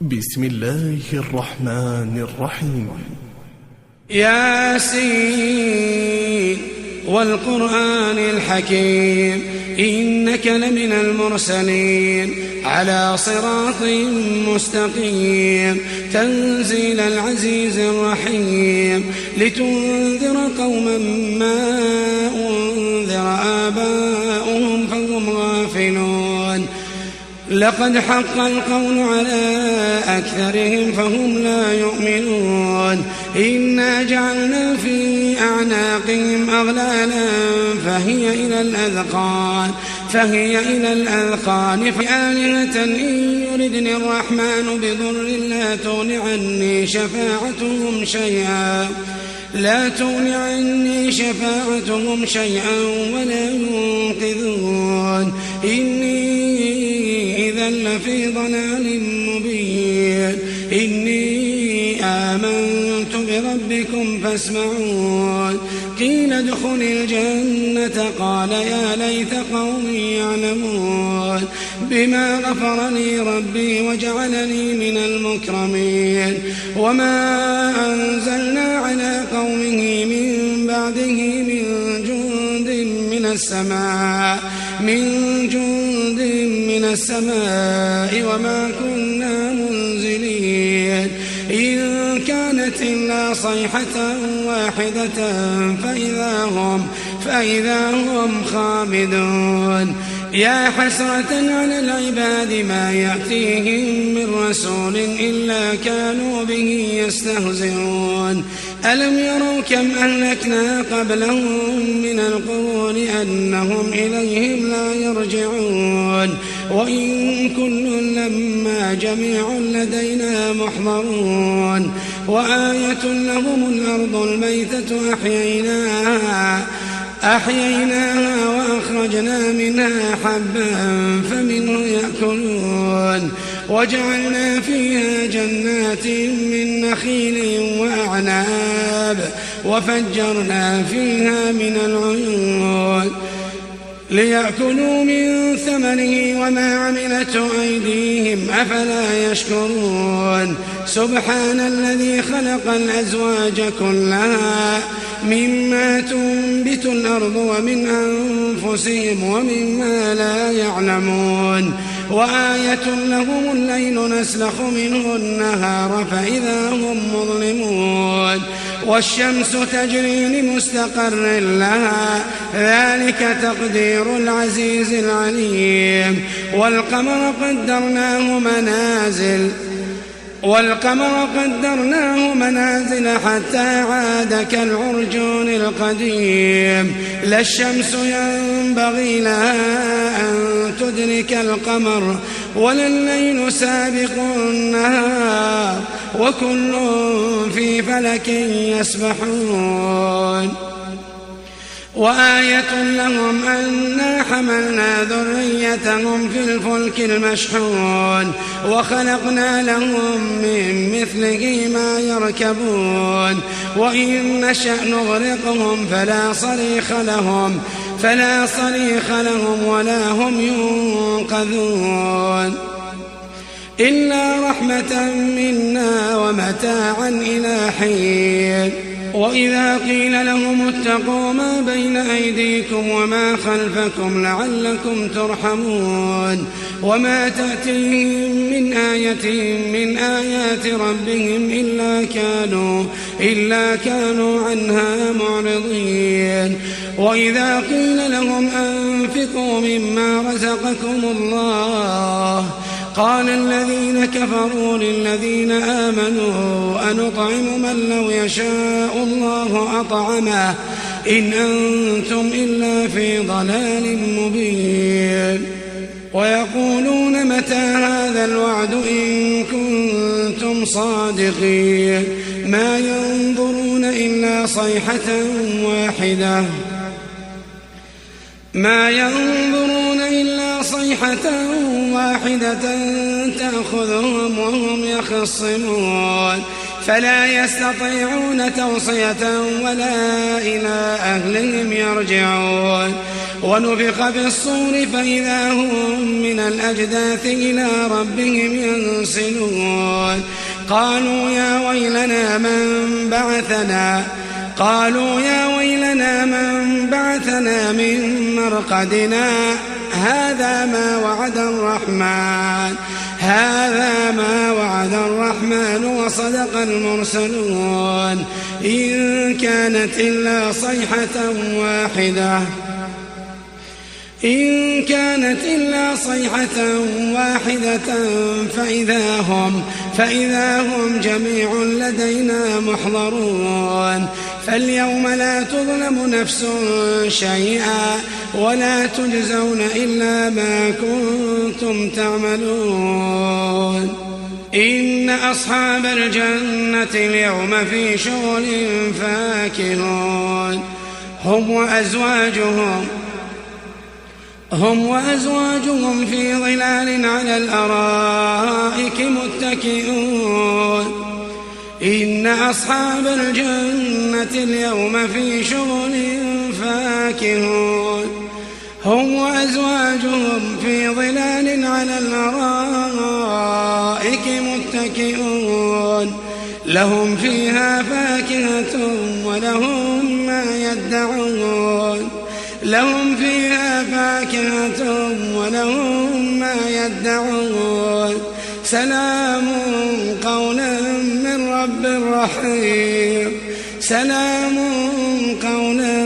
بسم الله الرحمن الرحيم. ياسين والقرآن الحكيم إنك لمن المرسلين على صراط مستقيم تنزيل العزيز الرحيم لتنذر قوما ما أنذر آباؤهم فهم غافلون. لقد حق القول على أكثرهم فهم لا يؤمنون. إنا جعلنا في أعناقهم أغلالا فهي إلى الأذقان فآلهة إن يردني الرحمن بضر لا تغن عني شفاعتهم شيئا ولا ينقذون. إني إذا لفي ضلال مبين. إني آمنت بربكم فاسمعون. قيل ادخل الجنة قال يا ليت قومي يعلمون بما غفر لي ربي وجعلني من المكرمين. وما أنزلنا على قومه من بعده من جند من السماء وما كنا منزلين. إن كانت إلا صيحة واحدة فإذا هم خامدون. يا حسرة على العباد ما يأتيهم من رسول إلا كانوا به يستهزئون. ألم يروا كم أهلكنا قبلهم من القرون أنهم إليهم لا يرجعون. وإن كل لما جميع لدينا محضرون. وآية لهم الأرض الميتة أحييناها وأخرجنا منها حبا فمنه يأكلون. وجعلنا فيها جنات من نخيل وأعناب وفجرنا فيها من العيون ليأكلوا من ثمره وما عملته أيديهم أفلا يشكرون. سبحان الذي خلق الأزواج كلها مما تنبت الأرض ومن أنفسهم ومما لا يعلمون. وآية لهم الليل نسلخ منه النهار فإذا هم مظلمون. والشمس تجري لمستقر لها ذلك تقدير العزيز العليم. والقمر قدرناه منازل حتى عاد كالعرجون القديم. لا الشمس ينبغي لها أن تدرك القمر ولا الليل سابق النهار وكل في فلك يسبحون. وآية لهم أنا حملنا ذريتهم في الفلك المشحون وخلقنا لهم من مثله ما يركبون. وإن نشأ نغرقهم فلا صريخ لهم ولا هم ينقذون إلا رحمة منا ومتاعا إلى حين. وإذا قيل لهم اتقوا ما بين أيديكم وما خلفكم لعلكم ترحمون. وما تأتيهم من آية من آيات ربهم إلا كانوا عنها معرضين. وإذا قيل لهم أنفقوا مما رزقكم الله قال الذين كفروا للذين آمنوا أنطعم من لو يشاء الله أطعمه إن أنتم إلا في ضلال مبين. ويقولون متى هذا الوعد إن كنتم صادقين. ما ينظرون إلا صيحة صيحة واحدة تأخذهم وهم يخصمون فلا يستطيعون توصية ولا إلى أهلهم يرجعون ونفخ في الصور فإذا هم من الأجداث إلى ربهم ينسلون قالوا يا ويلنا من بعثنا من مرقدنا هذا ما وعد الرحمن وصدق المرسلون إن كانت إلا صيحة واحدة فإذا هم جميع لدينا محضرون فاليوم لا تظلم نفس شيئا ولا تجزون إلا ما كنتم تعملون إن أصحاب الجنة اليوم في شغل فاكهون هم وأزواجهم في ظلال على الأرائك متكئون إن أصحاب الجنة اليوم في شغل فاكهون هم وأزواجهم في ظلال على الأرائك متكئون لهم فيها فاكهة ولهم ما يدعون سلام قولا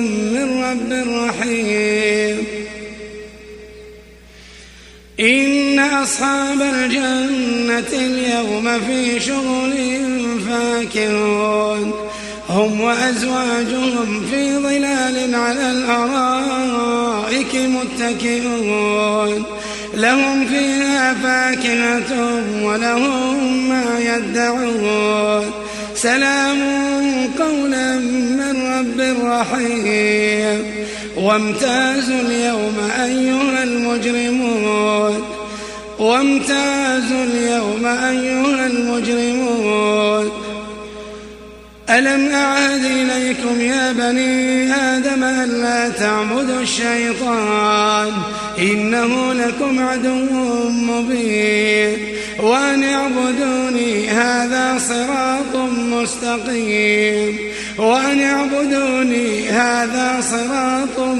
من رب رحيم إن أصحاب الجنة اليوم في شغل فاكهون هم وأزواجهم في ظلال على الأرائك متكئون لهم فيها فاكهة ولهم ما يدعون سلام قولا من رب رحيم وامتازوا اليوم أيها المجرمون ألم أعهد إليكم يا بني آدم ألا تعبدوا الشيطان إنه لكم عدو مبين وأن اعبدوني هذا صراط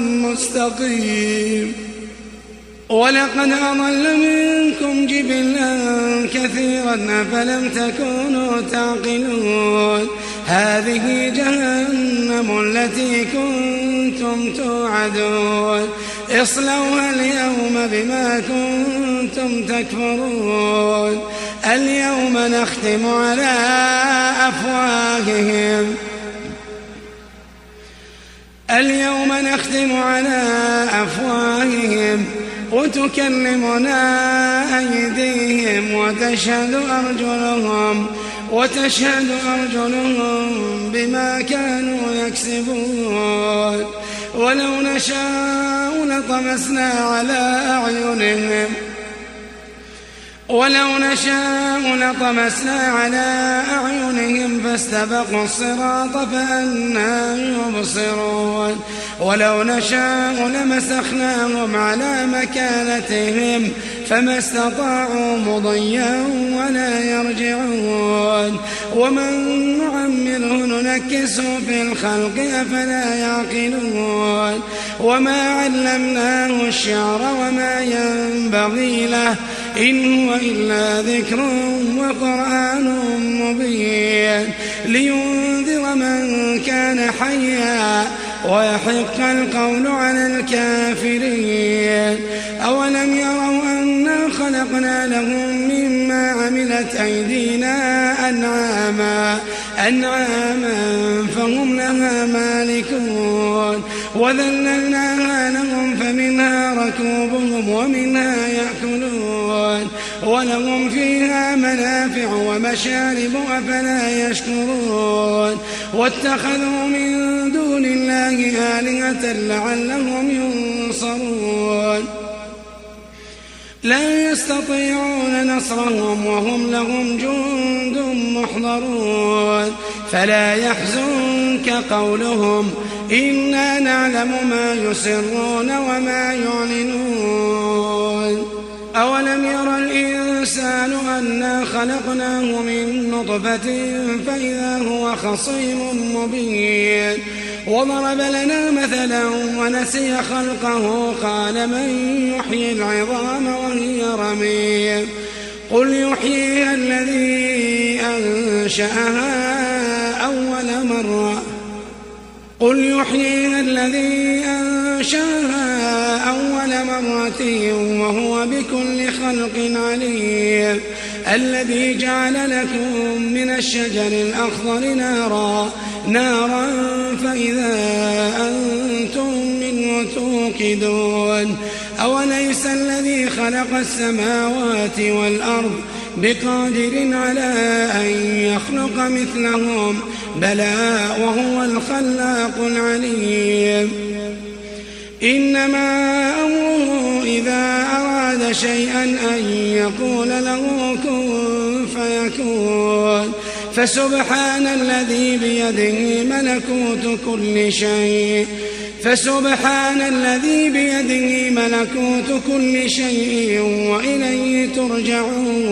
مستقيم ولقد أضل منكم جبلا كثيرا أفلم تكونوا تعقلون هذه جهنم التي كنتم توعدون اصلوها اليوم بما كنتم تكفرون اليوم نختم على أفواههم وتكلمنا أيديهم وتشهد أرجلهم بما كانوا يكسبون ولو نشاء لطمسنا على أعينهم فاستبقوا الصراط فأنى يبصرون ولو نشاء لمسخناهم على مكانتهم فما استطاعوا مضيا ولا يرجعون ومن نعمره ننكسه في الخلق أفلا يعقلون وما علمناه الشعر وما ينبغي له إن هو إلا ذكر وقرآن مبين لينذر من كان حيا ويحق القول على الكافرين أولم يروا أنا خلقنا لهم مما عملت أيدينا أنعاما فهم لها مالكون وذللناها لهم فمنها ركوبهم ومنها يأكلون ولهم فيها منافع ومشارب أفلا يشكرون واتخذوا من دون الله آلهة لعلهم ينصرون لا يستطيعون نصرهم وهم لهم جند محضرون فلا يحزنك قولهم إنا نعلم ما يسرون وما يعلنون أولم ير الإنسان أنا خلقناه من نطفة فإذا هو خصيم مبين وضرب لنا مثلا ونسي خلقه قال من يحيي العظام وهي رميم قل يحييها الذي أنشأها أول مرة وهو بكل خلق عليم الذي جعل لكم من الشجر الأخضر نارا فإذا أنتم منه توقدون أوليس الذي خلق السماوات والأرض بقادر على أن يخلق مثلهم بلى وهو الخلاق العليم إنما أمره إذا أراد شيئا أن يقول له كن فيكون فسبحان الذي بيده ملكوت كل شيء وإليه ترجعون